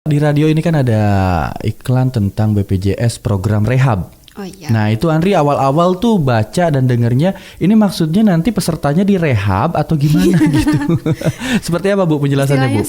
Di radio ini kan ada iklan tentang BPJS program rehab. Oh iya. Nah itu Andri awal-awal tuh baca dan dengernya, ini maksudnya nanti pesertanya direhab atau gimana gitu. Seperti apa Bu penjelasannya Bu?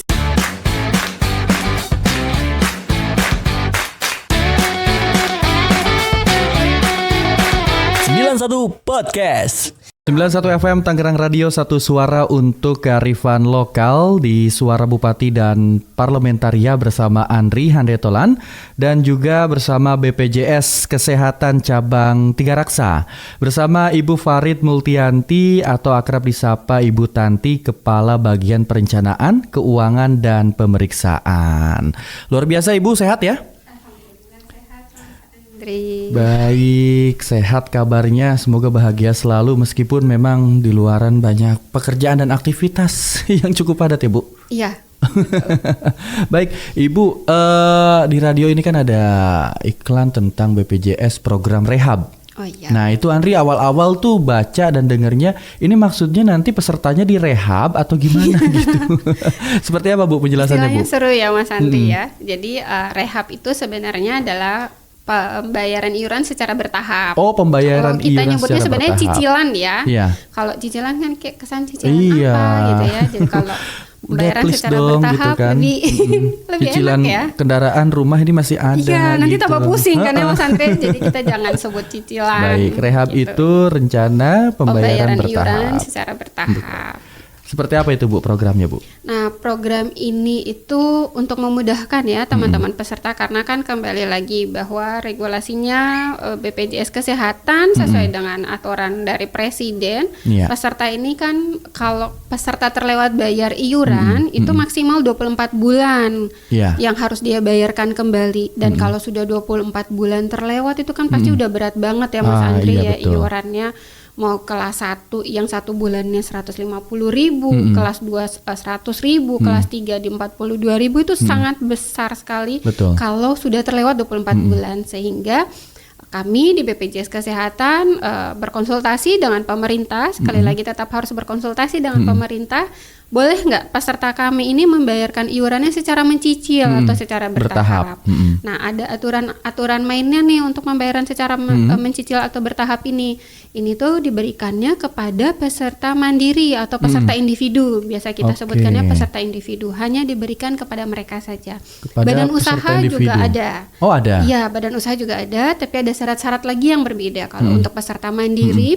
91 Podcast. 91 FM Tangerang Radio, satu suara untuk kearifan lokal di Suara Bupati dan Parlementaria bersama Andri Handetolan dan juga bersama BPJS Kesehatan Cabang Tiga Raksa bersama Ibu Farid Multianti atau akrab disapa Ibu Tanti, Kepala Bagian Perencanaan, Keuangan dan Pemeriksaan. Luar biasa Ibu, sehat ya? Baik, sehat kabarnya, semoga bahagia selalu meskipun memang di luaran banyak pekerjaan dan aktivitas yang cukup padat ya Bu. Iya. Baik Ibu, di radio ini kan ada iklan tentang BPJS program rehab. Oh iya. Nah itu Andri awal-awal tuh baca dan dengernya, ini maksudnya nanti pesertanya direhab atau gimana gitu. Seperti apa Bu penjelasannya Bu? Istilahnya seru ya Mas Andri ya. Jadi rehab itu sebenarnya adalah pembayaran iuran secara bertahap. Oh, pembayaran kita iuran nyebutnya secara sebenarnya bertahap. cicilan ya. Iya. Kalau cicilan kan kayak kesan cicilan Iya. apa gitu ya. Jadi kalau pembayaran Please secara dong, bertahap gitu kan. lebih lebih Cicilan enak ya. kendaraan rumah ini masih ada. Iya, nanti gitu. tambah pusing kan ya Mas Andri. Jadi kita jangan sebut cicilan. Baik, rehab gitu. itu rencana pembayaran iuran bertahap. secara bertahap. Seperti apa itu Bu programnya Bu? Nah, program ini itu untuk memudahkan ya teman-teman peserta, karena kan kembali lagi bahwa regulasinya BPJS Kesehatan sesuai dengan aturan dari Presiden. Iya. Peserta ini kan kalau peserta terlewat bayar iuran itu maksimal 24 bulan Iya. yang harus dia bayarkan kembali. Dan kalau sudah 24 bulan terlewat itu kan pasti udah berat banget ya Mas Andri iya, ya, betul. iurannya. Mau kelas 1 yang 1 bulannya 150.000, kelas 2 100.000, kelas 3 di 42.000 itu sangat besar sekali. Betul. Kalau sudah terlewat 24 bulan, sehingga kami di BPJS Kesehatan berkonsultasi dengan pemerintah, sekali lagi tetap harus berkonsultasi dengan pemerintah. Boleh nggak peserta kami ini membayarkan iurannya secara mencicil atau secara bertahap? Nah, ada aturan mainnya nih untuk pembayaran secara mencicil atau bertahap ini. Ini tuh diberikannya kepada peserta mandiri atau peserta individu. Biasa kita sebutkannya peserta individu. Hanya diberikan kepada mereka saja. Kepada Badan peserta usaha individu. juga ada. Oh ada? Iya, badan usaha juga ada, tapi ada syarat-syarat lagi yang berbeda. Kalau untuk peserta mandiri,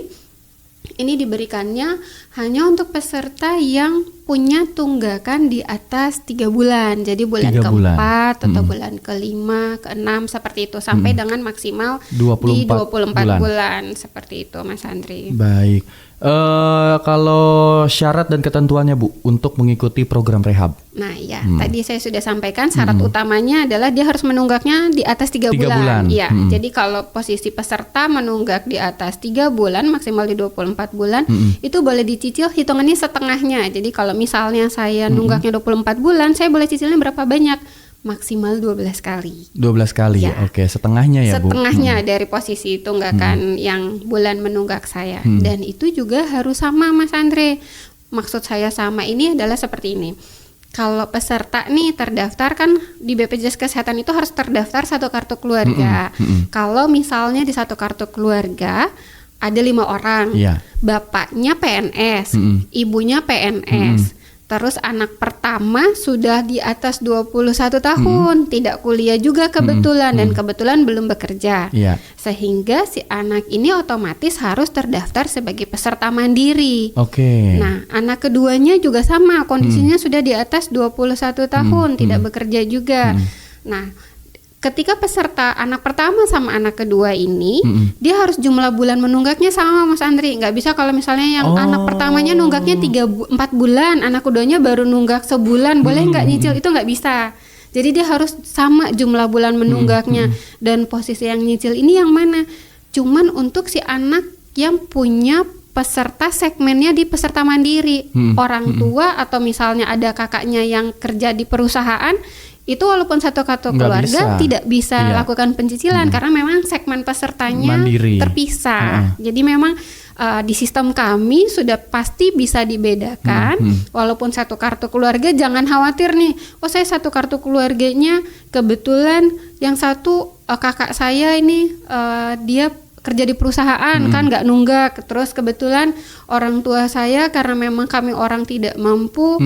ini diberikannya hanya untuk peserta yang punya tunggakan di atas 3 bulan. Jadi bulan 3 bulan. keempat atau bulan kelima, keenam seperti itu, sampai dengan maksimal 24 di 24 bulan. bulan seperti itu Mas Andri. Baik. Kalau syarat dan ketentuannya Bu untuk mengikuti program rehab? Nah ya, tadi saya sudah sampaikan syarat utamanya adalah dia harus menunggaknya di atas 3 3 bulan. bulan. Iya, jadi kalau posisi peserta menunggak di atas 3 bulan, maksimal di 24 bulan, itu boleh dicicil hitungannya setengahnya. Jadi kalau misalnya saya nunggaknya 24 bulan, saya boleh cicilnya berapa banyak? Maksimal 12 kali. 12 kali Ya. Oke, setengahnya ya Bu? Setengahnya dari posisi tunggakan yang bulan menunggak saya. Dan itu juga harus sama Mas Andre. Maksud saya sama ini adalah seperti ini. Kalau peserta nih terdaftar kan di BPJS Kesehatan itu harus terdaftar satu kartu keluarga. Kalau misalnya di satu kartu keluarga ada 5 orang, Iya. bapaknya PNS, ibunya PNS, terus anak pertama sudah di atas 21 tahun, tidak kuliah juga kebetulan dan kebetulan belum bekerja. Iya. Sehingga si anak ini otomatis harus terdaftar sebagai peserta mandiri. Oke. Nah, anak keduanya juga sama, kondisinya sudah di atas 21 tahun, tidak bekerja juga. Nah, ketika peserta anak pertama sama anak kedua ini, dia harus jumlah bulan menunggaknya sama Mas Andri. Nggak bisa kalau misalnya yang anak pertamanya nunggaknya 4 bulan, anak keduanya baru nunggak sebulan, boleh nggak nyicil? Itu nggak bisa. Jadi dia harus sama jumlah bulan menunggaknya. Dan posisi yang nyicil ini yang mana? Cuman untuk si anak yang punya peserta segmennya di peserta mandiri. Orang tua atau misalnya ada kakaknya yang kerja di perusahaan, itu walaupun satu kartu Nggak keluarga bisa. tidak bisa Iya. lakukan pencicilan karena memang segmen pesertanya Mandiri. terpisah. Jadi memang di sistem kami sudah pasti bisa dibedakan. Walaupun satu kartu keluarga, jangan khawatir nih. Oh, saya satu kartu keluarganya kebetulan yang satu kakak saya ini dia kerja di perusahaan kan nggak nunggak. Terus kebetulan orang tua saya karena memang kami orang tidak mampu,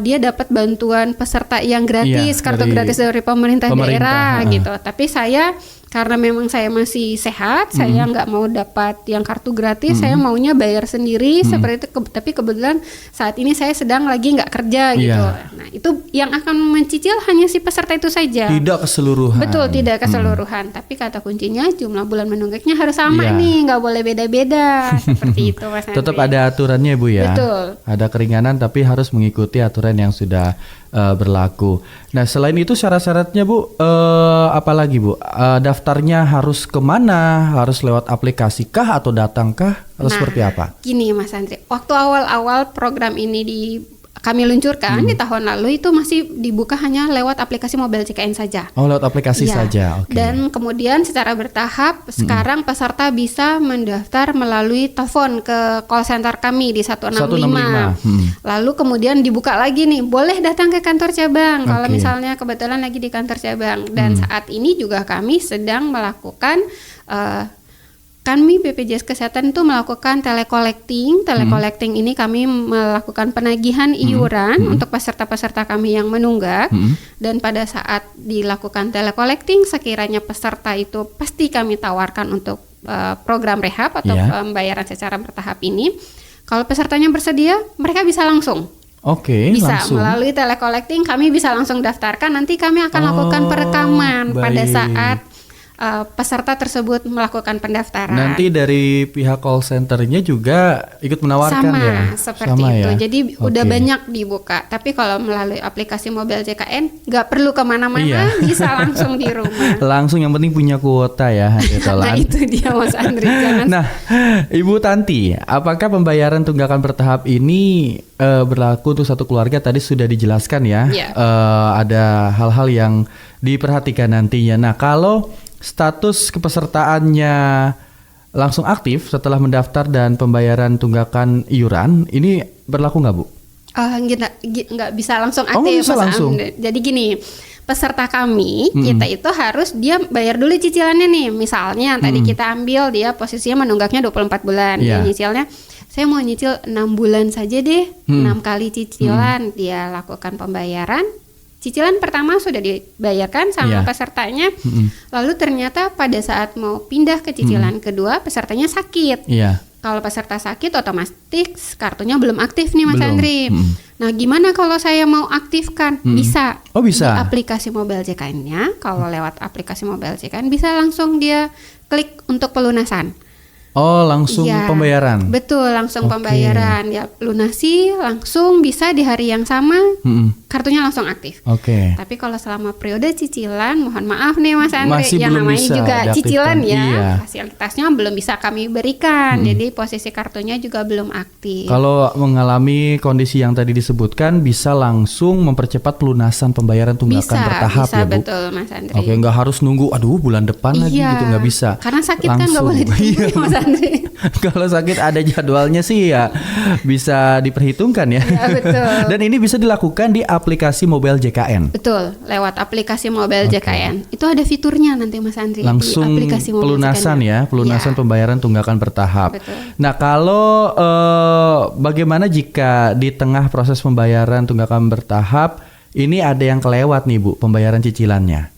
dia dapat bantuan peserta yang gratis, kartu gratis dari pemerintah daerah gitu. Tapi saya karena memang saya masih sehat, saya nggak mau dapat yang kartu gratis, saya maunya bayar sendiri seperti itu. Tapi kebetulan saat ini saya sedang lagi nggak kerja gitu. Nah, itu yang akan mencicil hanya si peserta itu saja. Tidak keseluruhan. Betul, tidak keseluruhan. Tapi kata kuncinya jumlah bulan menunggaknya harus sama nih, nggak boleh beda-beda. Seperti itu, Mas Andri. Tetap ada aturannya, Bu ya. Betul. Ada keringanan tapi harus mengikuti aturan yang sudah berlaku. Nah, selain itu syarat-syaratnya, Bu, apalagi, Bu? Daftarnya harus kemana? Harus lewat aplikasi kah atau datang kah? Atau seperti apa? Gini, Mas Andri. Waktu awal-awal program ini kami luncurkan di tahun lalu, itu masih dibuka hanya lewat aplikasi Mobile JKN saja. Oh, lewat aplikasi Ya. saja. Oke. Dan kemudian secara bertahap sekarang peserta bisa mendaftar melalui telepon ke call center kami di 165. Lalu kemudian dibuka lagi nih, boleh datang ke kantor cabang kalau misalnya kebetulan lagi di kantor cabang. Dan saat ini juga kami sedang melakukan kami BPJS Kesehatan itu melakukan telecollecting. Telecollecting ini kami melakukan penagihan iuran untuk peserta-peserta kami yang menunggak. Dan pada saat dilakukan telecollecting, sekiranya peserta itu pasti kami tawarkan untuk program rehab atau pembayaran secara bertahap ini. Kalau pesertanya bersedia, mereka bisa langsung. Oke, Bisa langsung. melalui telecollecting, kami bisa langsung daftarkan. Nanti kami akan lakukan perekaman pada saat peserta tersebut melakukan pendaftaran. Nanti dari pihak call centernya juga ikut menawarkan sama, ya? seperti Sama itu. ya? Jadi udah banyak dibuka. Tapi kalau melalui aplikasi Mobile JKN, nggak perlu kemana-mana, bisa langsung di rumah. Langsung, yang penting punya kuota ya, Nah, itu dia, Mas Andri. Jangan. Nah, Ibu Tanti, apakah pembayaran tunggakan bertahap ini berlaku untuk satu keluarga? Tadi sudah dijelaskan ya. Iya. Ada hal-hal yang diperhatikan nantinya. Nah, kalau status kepesertaannya langsung aktif setelah mendaftar dan pembayaran tunggakan iuran, ini berlaku nggak, Bu? Nggak bisa langsung aktif. nggak bisa Mas langsung. Andri. Jadi gini, peserta kami kita itu harus dia bayar dulu cicilannya nih. Misalnya tadi kita ambil dia posisinya menunggaknya 24 bulan. Dia nyicilnya, saya mau nyicil 6 bulan saja deh, 6 kali cicilan. Dia lakukan pembayaran. Cicilan pertama sudah dibayarkan sama pesertanya. Lalu ternyata pada saat mau pindah ke cicilan kedua, pesertanya sakit. Kalau peserta sakit, otomatis kartunya belum aktif nih, Mas Andri. Nah, gimana kalau saya mau aktifkan? Bisa. Oh, bisa. Di aplikasi Mobile JKN-nya, kalau lewat aplikasi Mobile JKN bisa langsung dia klik untuk pelunasan. Oh, langsung pembayaran. Betul, langsung pembayaran. Ya, lunasi langsung bisa di hari yang sama. Kartunya langsung aktif. Tapi kalau selama periode cicilan, mohon maaf nih, Mas Andri, masih yang belum namanya bisa juga diaktifkan. cicilan ya. Iya. Fasilitasnya belum bisa kami berikan. Jadi posisi kartunya juga belum aktif. Kalau mengalami kondisi yang tadi disebutkan, bisa langsung mempercepat pelunasan pembayaran tunggakan bertahap bisa, ya, Bu? betul, Mas Andri. Oke, nggak harus nunggu, aduh bulan depan lagi gitu, nggak bisa. Karena sakit kan nggak Langsung. boleh ditunggu, Mas Andri. Kalau sakit ada jadwalnya sih ya, bisa diperhitungkan ya. Ya, betul. Dan ini bisa dilakukan di aplikasi Mobile JKN. Betul, lewat aplikasi Mobile JKN. Itu ada fiturnya nanti, Mas Andri. Langsung di aplikasi Mobile pelunasan JKN. ya, pelunasan pembayaran tunggakan bertahap. Betul. Nah, kalau bagaimana jika di tengah proses pembayaran tunggakan bertahap ini ada yang kelewat nih, Bu, pembayaran cicilannya?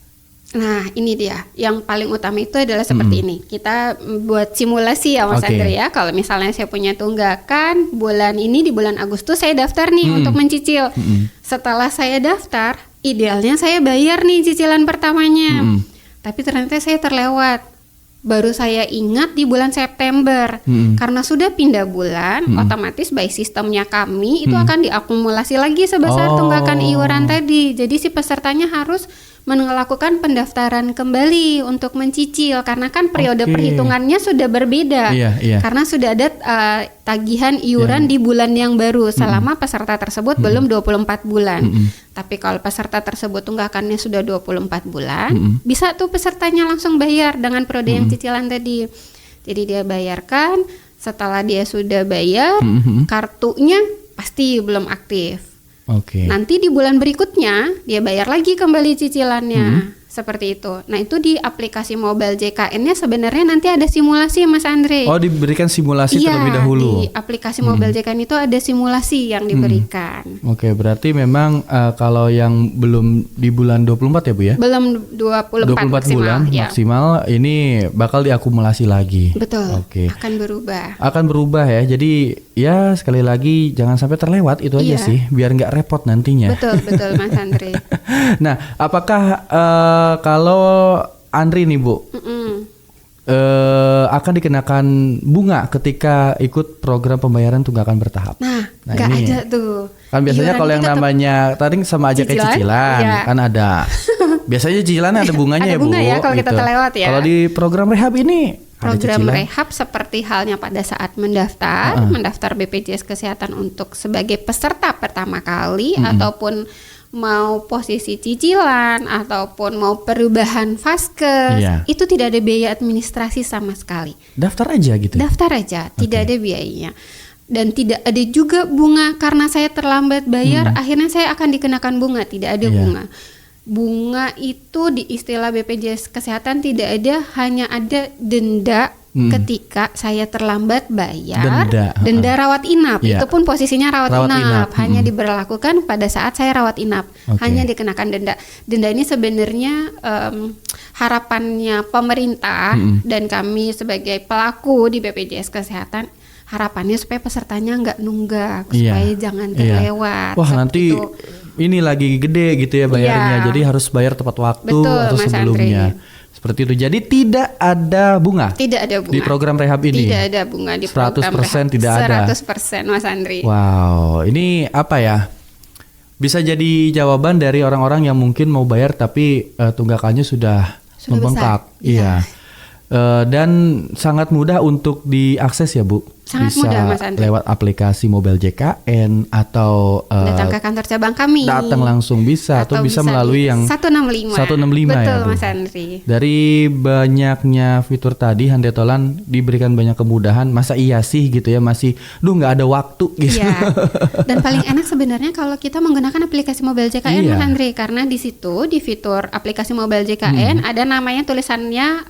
Nah, ini dia. Yang paling utama itu adalah seperti ini. Kita buat simulasi ya, Mas Andri ya. Kalau misalnya saya punya tunggakan bulan ini, di bulan Agustus saya daftar nih untuk mencicil. Setelah saya daftar, idealnya saya bayar nih cicilan pertamanya. Tapi ternyata saya terlewat. Baru saya ingat di bulan September. Karena sudah pindah bulan, otomatis by sistemnya kami itu akan diakumulasi lagi sebesar tunggakan iuran tadi. Jadi si pesertanya harus melakukan pendaftaran kembali untuk mencicil karena kan periode perhitungannya sudah berbeda. Karena sudah ada tagihan iuran di bulan yang baru selama peserta tersebut belum 24 bulan. Tapi kalau peserta tersebut tunggakannya sudah 24 bulan, bisa tuh pesertanya langsung bayar dengan periode yang cicilan tadi. Jadi dia bayarkan Setelah dia sudah bayar, kartunya pasti belum aktif. Oke. Nanti di bulan berikutnya dia bayar lagi kembali cicilannya. Seperti itu. Nah, itu di aplikasi mobile JKN-nya sebenarnya nanti ada simulasi, Mas Andre. Oh, diberikan simulasi Iya, terlebih dahulu. di aplikasi mobile JKN itu ada simulasi yang diberikan. Oke, berarti memang kalau yang belum di bulan 24 ya Bu ya? Belum 24 maksimal, bulan ya. maksimal ini bakal diakumulasi lagi. Betul. Oke. Akan berubah. Akan berubah ya. Jadi ya sekali lagi jangan sampai terlewat itu aja Iya. sih, biar nggak repot nantinya. Betul Mas Andre. Nah, apakah kalau Andri nih Bu akan dikenakan bunga ketika ikut program pembayaran tunggakan bertahap? Nah, Nah, nggak ini ada tuh. kan biasanya Iuran kalau yang kita tetap namanya tadi sama aja kayak cicilan, cicilan iya. kan ada. Biasanya cicilan ada bunganya Ada ya Bu. bunga ya kalau kita terlewat ya. Kalau di program rehab ini ada Program cicilan. rehab seperti halnya pada saat mendaftar BPJS Kesehatan untuk sebagai peserta pertama kali ataupun mau posisi cicilan ataupun mau perubahan vaskes, Iya. itu tidak ada biaya administrasi sama sekali. Daftar aja gitu. Daftar aja, tidak ada biayanya. Dan tidak ada juga bunga karena saya terlambat bayar, akhirnya saya akan dikenakan bunga, tidak ada Iya. bunga. Bunga itu di istilah BPJS Kesehatan tidak ada, hanya ada denda ketika saya terlambat bayar. Denda, rawat inap. Iya. Itu pun posisinya rawat Rawat inap, inap, hanya diberlakukan pada saat saya rawat inap. Oke. Hanya dikenakan denda. Denda ini sebenarnya harapannya pemerintah dan kami sebagai pelaku di BPJS Kesehatan, harapannya supaya pesertanya nggak nunggak, Iya. supaya jangan Iya. terlewat. Wah, Seperti nanti itu. ini lagi gede gitu ya bayarnya. Iya. Jadi harus bayar tepat waktu Betul, atau Mas sebelumnya. Seperti itu. Jadi tidak ada bunga Tidak ada bunga di program rehab ini. Tidak ada bunga di 100% program rehab. tidak ada. 100% Mas Andri. Wow, ini apa ya? Bisa jadi jawaban dari orang-orang yang mungkin mau bayar tapi tunggakannya sudah membengkak. besar. Iya. Dan sangat mudah untuk diakses ya Bu. Sangat Bisa mudah, Mas Andri. lewat aplikasi mobile JKN atau Datang ke kantor cabang kami. datang langsung bisa atau bisa melalui di yang 165. 165 Betul, ya Bu. Mas Andri. Dari banyaknya fitur tadi Handetolan diberikan banyak kemudahan. Masa iya sih gitu ya, masih nggak ada waktu gitu. Iya. Dan paling enak sebenarnya kalau kita menggunakan aplikasi mobile JKN, Iya. Mas Andri, karena di situ di fitur aplikasi mobile JKN ada namanya tulisannya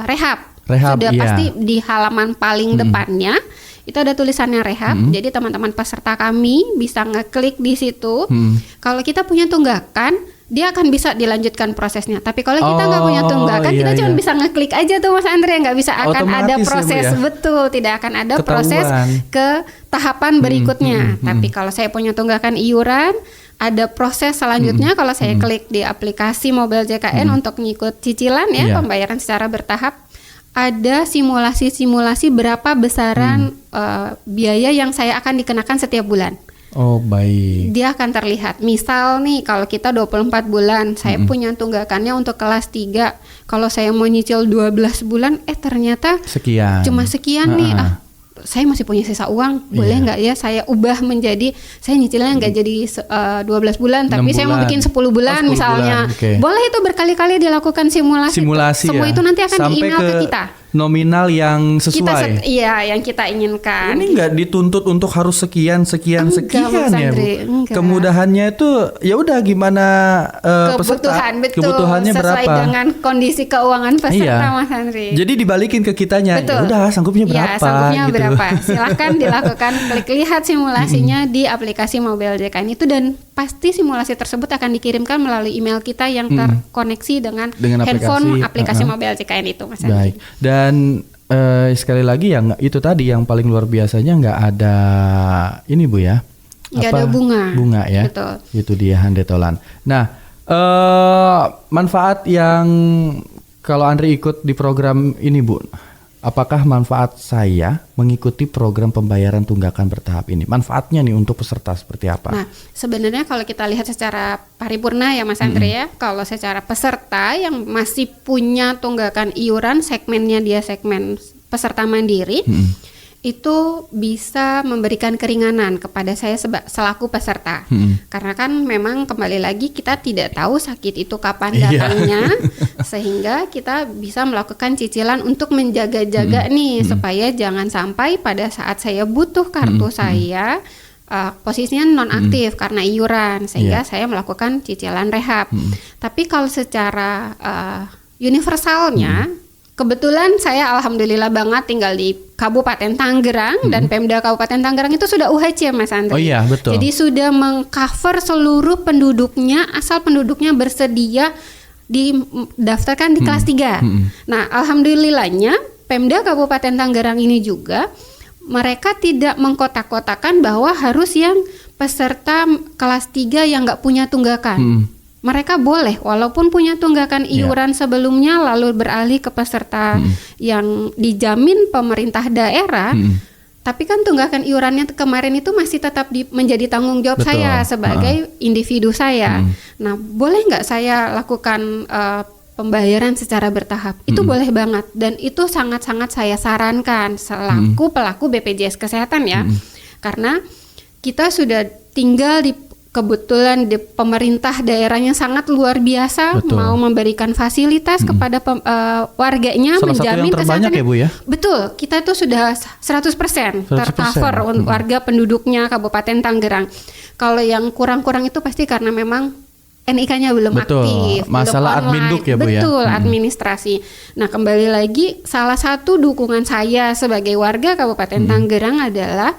rehab. Rehab, Sudah iya. pasti di halaman paling depannya itu ada tulisannya rehab. Jadi teman-teman peserta kami bisa ngeklik di situ. Kalau kita punya tunggakan, dia akan bisa dilanjutkan prosesnya. Tapi kalau kita nggak punya tunggakan, iya, kita cuma iya. bisa ngeklik aja tuh Mas Andre, nggak bisa akan ada Otomatis ya, Bu, proses ya? betul, tidak akan ada Ketahuan. proses ke tahapan berikutnya. Tapi kalau saya punya tunggakan iuran, ada proses selanjutnya kalau saya klik di aplikasi mobile JKN untuk ngikut cicilan ya, Iya. pembayaran secara bertahap. Ada simulasi-simulasi berapa besaran biaya yang saya akan dikenakan setiap bulan. Oh, baik. Dia akan terlihat. Misal nih kalau kita 24 bulan, saya punya tunggakannya untuk kelas 3. Kalau saya mau nyicil 12 bulan, ternyata Sekian. cuma sekian nih. Saya masih punya sisa uang, boleh nggak ya saya ubah menjadi, saya nyicilnya nggak jadi 12 bulan, 6 tapi saya mau bulan. bikin 10 bulan 10 misalnya. bulan, oke. Boleh itu berkali-kali dilakukan simulasi. Semua ya. itu nanti akan sampai di-email ke kita. Nominal yang sesuai. Iya, yang kita inginkan. Ini nggak dituntut untuk harus sekian Enggak, ya Mas Bu. Andre, enggak. Kemudahannya itu ya udah gimana peserta Kebutuhan betul kebutuhannya sesuai berapa. dengan kondisi keuangan peserta, Iya. Mas Andre. Jadi dibalikin ke kitanya. Betul. Ya udah sanggupnya berapa Ya, sanggupnya gitu. berapa. Silahkan dilakukan, klik lihat simulasinya di aplikasi mobile JKN itu, dan pasti simulasi tersebut akan dikirimkan melalui email kita yang terkoneksi dengan handphone aplikasi mobile JKN itu, Mas Andi. Baik. Dan sekali lagi yang itu tadi yang paling luar biasanya nggak ada ini Bu ya. Nggak ada bunga. Bunga ya. Betul. Itu dia Handetolan. Nah, manfaat yang kalau Andri ikut di program ini Bu, apakah manfaat saya mengikuti program pembayaran tunggakan bertahap ini? Manfaatnya nih untuk peserta seperti apa? Nah, sebenarnya kalau kita lihat secara paripurna ya Mas Andre ya, kalau secara peserta yang masih punya tunggakan iuran, segmennya dia segmen peserta mandiri, itu bisa memberikan keringanan kepada saya selaku peserta. Karena kan memang kembali lagi kita tidak tahu sakit itu kapan datangnya, sehingga kita bisa melakukan cicilan untuk menjaga-jaga nih supaya jangan sampai pada saat saya butuh kartu saya posisinya non-aktif karena iuran, sehingga saya melakukan cicilan rehab. Tapi kalau secara universalnya, kebetulan saya alhamdulillah banget tinggal di Kabupaten Tangerang dan Pemda Kabupaten Tangerang itu sudah UHC Mas Andri. Oh iya, betul. Jadi sudah mengcover seluruh penduduknya asal penduduknya bersedia didaftarkan di kelas 3. Nah, alhamdulillahnya Pemda Kabupaten Tangerang ini juga mereka tidak mengkotak-kotakan bahwa harus yang peserta kelas 3 yang nggak punya tunggakan. Mereka boleh walaupun punya tunggakan iuran sebelumnya lalu beralih ke peserta yang dijamin pemerintah daerah, tapi kan tunggakan iurannya kemarin itu masih tetap menjadi tanggung jawab saya sebagai individu saya. Nah, boleh nggak saya lakukan pembayaran secara bertahap? Itu boleh banget, dan itu sangat-sangat saya sarankan selaku pelaku BPJS Kesehatan ya, karena kita sudah tinggal di kebetulan di pemerintah daerahnya sangat luar biasa. Betul. Mau memberikan fasilitas kepada warganya, salah menjamin satu yang terbanyak ya Bu ya? Betul, kita itu sudah 100% tercover warga penduduknya Kabupaten Tangerang. Kalau yang kurang-kurang itu pasti karena memang NIK-nya belum aktif, masalah belum online. adminduk ya Bu ya? Betul, administrasi. Nah, kembali lagi salah satu dukungan saya sebagai warga Kabupaten Tangerang adalah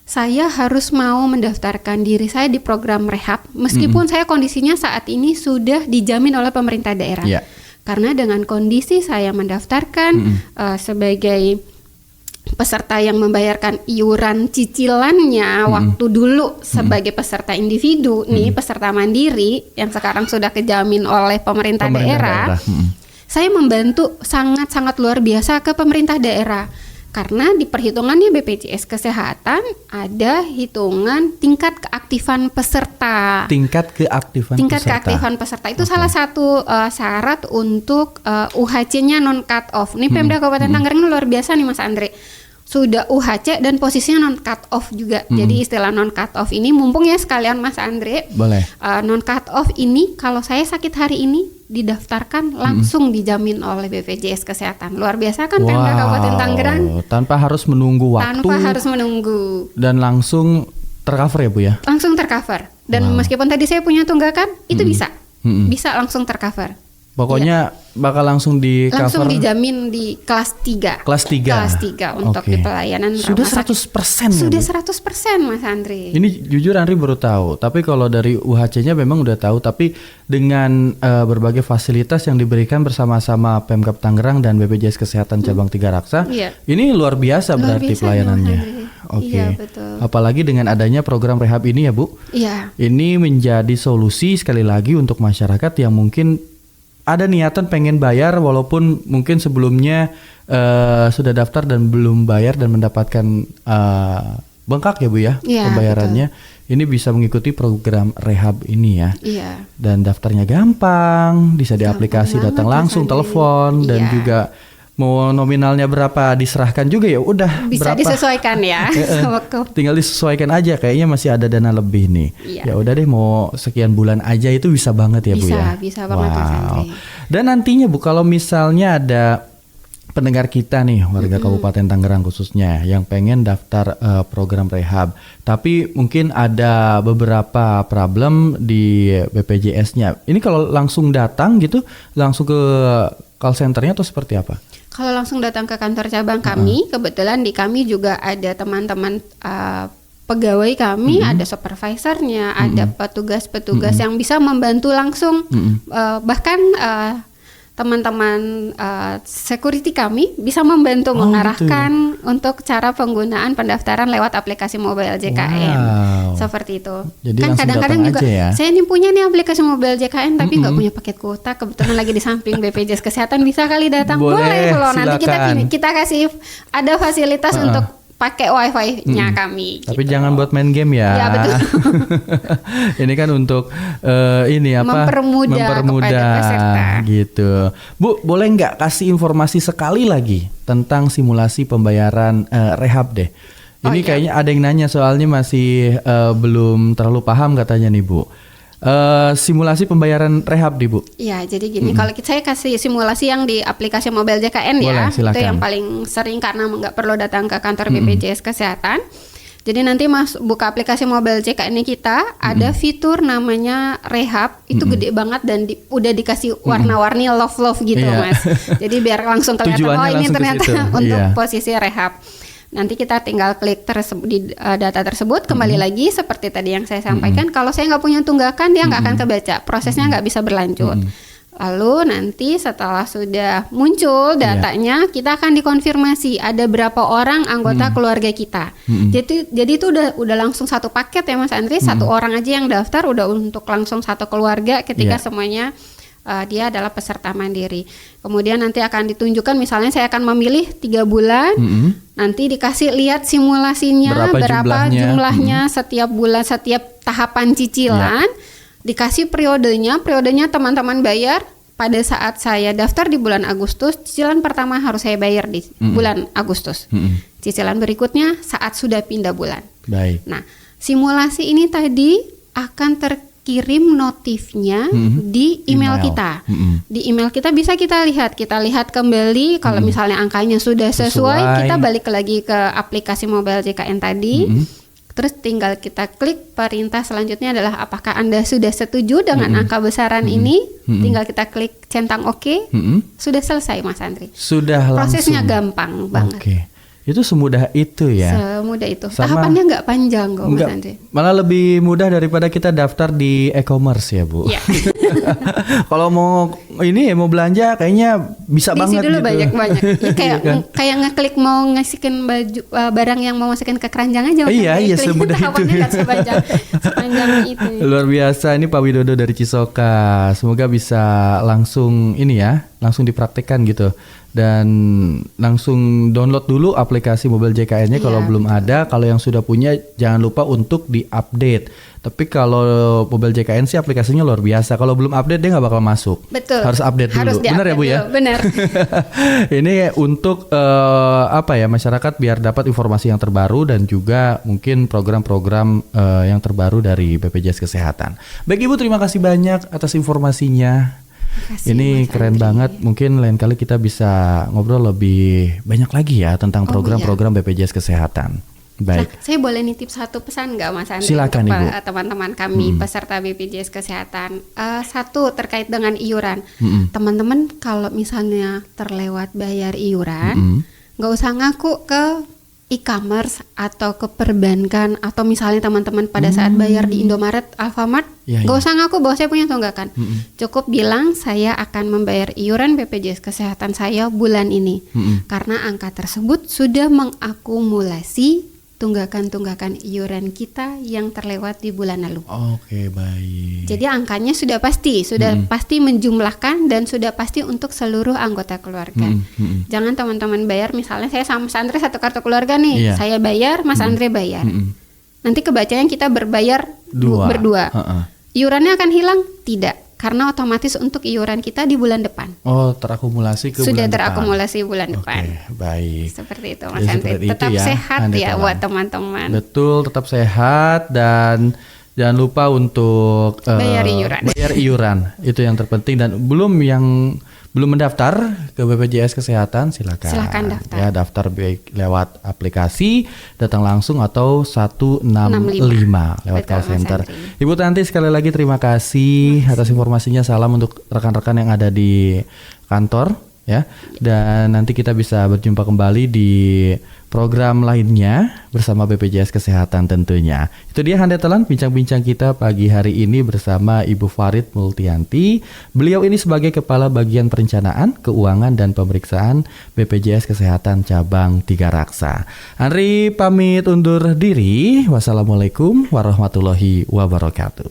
saya harus mau mendaftarkan diri saya di program rehab meskipun saya kondisinya saat ini sudah dijamin oleh pemerintah daerah. Karena dengan kondisi saya mendaftarkan sebagai peserta yang membayarkan iuran cicilannya waktu dulu sebagai peserta individu nih, peserta mandiri yang sekarang sudah kejamin oleh pemerintah daerah. Saya membantu sangat-sangat luar biasa ke pemerintah daerah. Karena di perhitungannya BPJS Kesehatan ada hitungan tingkat keaktifan peserta. Tingkat keaktifan peserta itu salah satu syarat untuk UHC-nya non cut off. Ini Pemda Kabupaten Tangerang luar biasa nih Mas Andre. Sudah UHC dan posisinya non cut off juga. Jadi istilah non cut off ini mumpung ya sekalian Mas Andre. Boleh. Non cut off ini kalau saya sakit hari ini didaftarkan langsung dijamin oleh BPJS Kesehatan. Luar biasa kan Pemda Kabupaten Tangerang. Tanpa harus menunggu waktu. Tanpa harus menunggu. Dan langsung tercover ya Bu ya? Langsung tercover. Dan meskipun tadi saya punya tunggakan, itu bisa. Bisa langsung tercover. Pokoknya bakal langsung di cover. Langsung dijamin di kelas 3. Kelas 3. Kelas 3 untuk di pelayanan sudah 100% ya, sudah Bu? 100% Mas Andri. Ini jujur Andri baru tahu. Tapi kalau dari UHC-nya memang udah tahu. Tapi dengan berbagai fasilitas yang diberikan bersama-sama Pemkab Tangerang dan BPJS Kesehatan Cabang 3 Raksa, ini luar biasa berarti pelayanannya. Oke. Iya, betul. Apalagi dengan adanya program rehab ini ya Bu. Iya. Ini menjadi solusi sekali lagi untuk masyarakat yang mungkin ada niatan pengen bayar walaupun mungkin sebelumnya sudah daftar dan belum bayar dan mendapatkan bengkak ya Bu ya, pembayarannya. Betul. Ini bisa mengikuti program rehab ini ya. Iya. Dan daftarnya gampang, bisa di aplikasi datang langsung telepon dan juga mau nominalnya berapa diserahkan juga ya udah bisa berapa disesuaikan ya. Tinggal disesuaikan aja, kayaknya masih ada dana lebih nih. Ya udah deh mau sekian bulan aja itu bisa banget ya Bu ya. Bisa banget Mas Andri. Dan nantinya Bu kalau misalnya ada pendengar kita nih warga Kabupaten Tangerang khususnya yang pengen daftar program rehab, tapi mungkin ada beberapa problem di BPJS-nya. Ini kalau langsung datang gitu, langsung ke call center-nya atau seperti apa? Kalau langsung datang ke kantor cabang kami, kebetulan di kami juga ada teman-teman pegawai kami, ada supervisornya, ada petugas-petugas yang bisa membantu langsung, bahkan teman-teman security kami bisa membantu mengarahkan untuk cara penggunaan pendaftaran lewat aplikasi mobile JKN. Seperti itu. Jadi kan kadang-kadang juga saya nih punya nih aplikasi mobile JKN tapi nggak punya paket kuota, kebetulan lagi di samping BPJS Kesehatan, bisa kali datang. Boleh loh, nanti kita kasih ada fasilitas untuk pakai wifi-nya kami. Tapi gitu. jangan buat main game ya. Ya, betul. Ini kan untuk Mempermudah kepada peserta. gitu. Bu, boleh nggak kasih informasi sekali lagi tentang simulasi pembayaran rehab deh? Ini kayaknya ada yang nanya soalnya masih belum terlalu paham katanya nih Bu. Simulasi pembayaran rehab nih Bu. Ya, jadi gini, kalau saya kasih simulasi yang di aplikasi Mobile JKN Boleh, ya, silakan. itu yang paling sering karena nggak perlu datang ke kantor BPJS Kesehatan. Jadi nanti buka aplikasi Mobile JKN kita, ada fitur namanya rehab, itu gede banget dan udah dikasih warna-warni love gitu Mas. Jadi biar langsung kelihatan, Tujuannya ini langsung ke ternyata situ. untuk Iya. posisi rehab. Nanti kita tinggal klik di data tersebut, kembali lagi seperti tadi yang saya sampaikan, kalau saya nggak punya tunggakan, dia nggak akan kebaca, prosesnya nggak bisa berlanjut. Lalu nanti setelah sudah muncul datanya, kita akan dikonfirmasi ada berapa orang anggota keluarga kita. Jadi itu udah langsung satu paket ya Mas Andri, satu orang aja yang daftar udah untuk langsung satu keluarga ketika semuanya dia adalah peserta mandiri. Kemudian nanti akan ditunjukkan, misalnya saya akan memilih 3 bulan, nanti dikasih lihat simulasinya berapa jumlahnya setiap bulan, setiap tahapan cicilan, dikasih periodenya teman-teman bayar. Pada saat saya daftar di bulan Agustus, cicilan pertama harus saya bayar di bulan Agustus. Cicilan berikutnya saat sudah pindah bulan. Baik. Nah, simulasi ini tadi akan kirim notifnya di email kita. Di email kita bisa kita lihat kembali kalau misalnya angkanya sudah sesuai, kita balik lagi ke aplikasi Mobile JKN tadi. Terus tinggal kita klik perintah selanjutnya adalah apakah Anda sudah setuju dengan angka besaran ini? Tinggal kita klik centang oke. Sudah selesai Mas Andri. Sudah langsung. Prosesnya gampang banget. Oke. Itu semudah itu ya. Semudah itu. Tahapannya nggak panjang kok Mas Andri. Malah lebih mudah daripada kita daftar di e-commerce ya Bu. Ya. Kalau mau mau belanja kayaknya bisa Diisi banget dulu gitu. banyak-banyak. Kayak ngeklik mau ngasihin baju barang yang mau masukin ke keranjang aja. Iya semudah itu. Tahapannya nggak sepanjang itu. Luar biasa, ini Pak Widodo dari Cisoka. Semoga bisa langsung langsung dipraktikkan gitu. Dan langsung download dulu aplikasi Mobile JKN-nya kalau belum ada. Kalau yang sudah punya jangan lupa untuk di-update. Tapi kalau Mobile JKN sih aplikasinya luar biasa. Kalau belum update dia nggak bakal masuk. Betul. Harus update dulu. Benar ya Bu ya? Benar. Ini untuk masyarakat biar dapat informasi yang terbaru dan juga mungkin program-program yang terbaru dari BPJS Kesehatan. Baik Ibu, terima kasih banyak atas informasinya. Ini keren banget. Mungkin lain kali kita bisa ngobrol lebih banyak lagi ya tentang program-program BPJS Kesehatan. Baik. Nah, saya boleh nitip satu pesan nggak Mas Andri? Silakan untuk Ibu. Teman-teman kami peserta BPJS Kesehatan. Satu terkait dengan iuran. Teman-teman kalau misalnya terlewat bayar iuran, nggak usah ngaku ke e-commerce atau ke perbankan atau misalnya teman-teman pada saat bayar di Indomaret, Alfamart, nggak usah ngaku bahwa saya punya tunggakan. Cukup bilang saya akan membayar iuran BPJS Kesehatan saya bulan ini, karena angka tersebut sudah mengakumulasi tunggakan-tunggakan iuran kita yang terlewat di bulan lalu. Oke, baik. Jadi angkanya sudah pasti menjumlahkan dan sudah pasti untuk seluruh anggota keluarga. Jangan teman-teman bayar, misalnya saya sama Mas Andre satu kartu keluarga nih, saya bayar, Mas Andre bayar. Nanti kebacanya kita berbayar berdua. Iurannya akan hilang? Tidak. Karena otomatis untuk iuran kita di bulan depan. Oh, terakumulasi ke sudah bulan terakumulasi depan. bulan depan. Baik. Seperti itu Mas Andri. Tetap ya, sehat ya buat teman-teman. Betul, tetap sehat dan jangan lupa untuk bayar iuran. Bayar iuran itu yang terpenting. Dan belum mendaftar ke BPJS Kesehatan silakan daftar. Ya, daftar baik lewat aplikasi, datang langsung atau 165 lewat call center. Ibu Tanti sekali lagi terima kasih atas informasinya. Salam untuk rekan-rekan yang ada di kantor ya. Dan nanti kita bisa berjumpa kembali di program lainnya bersama BPJS Kesehatan tentunya. Itu dia Handetelan bincang-bincang kita pagi hari ini bersama Ibu Farid Multianti. Beliau ini sebagai Kepala Bagian Perencanaan, Keuangan dan Pemeriksaan BPJS Kesehatan Cabang Tiga Raksa. Andri pamit undur diri. Wassalamualaikum warahmatullahi wabarakatuh.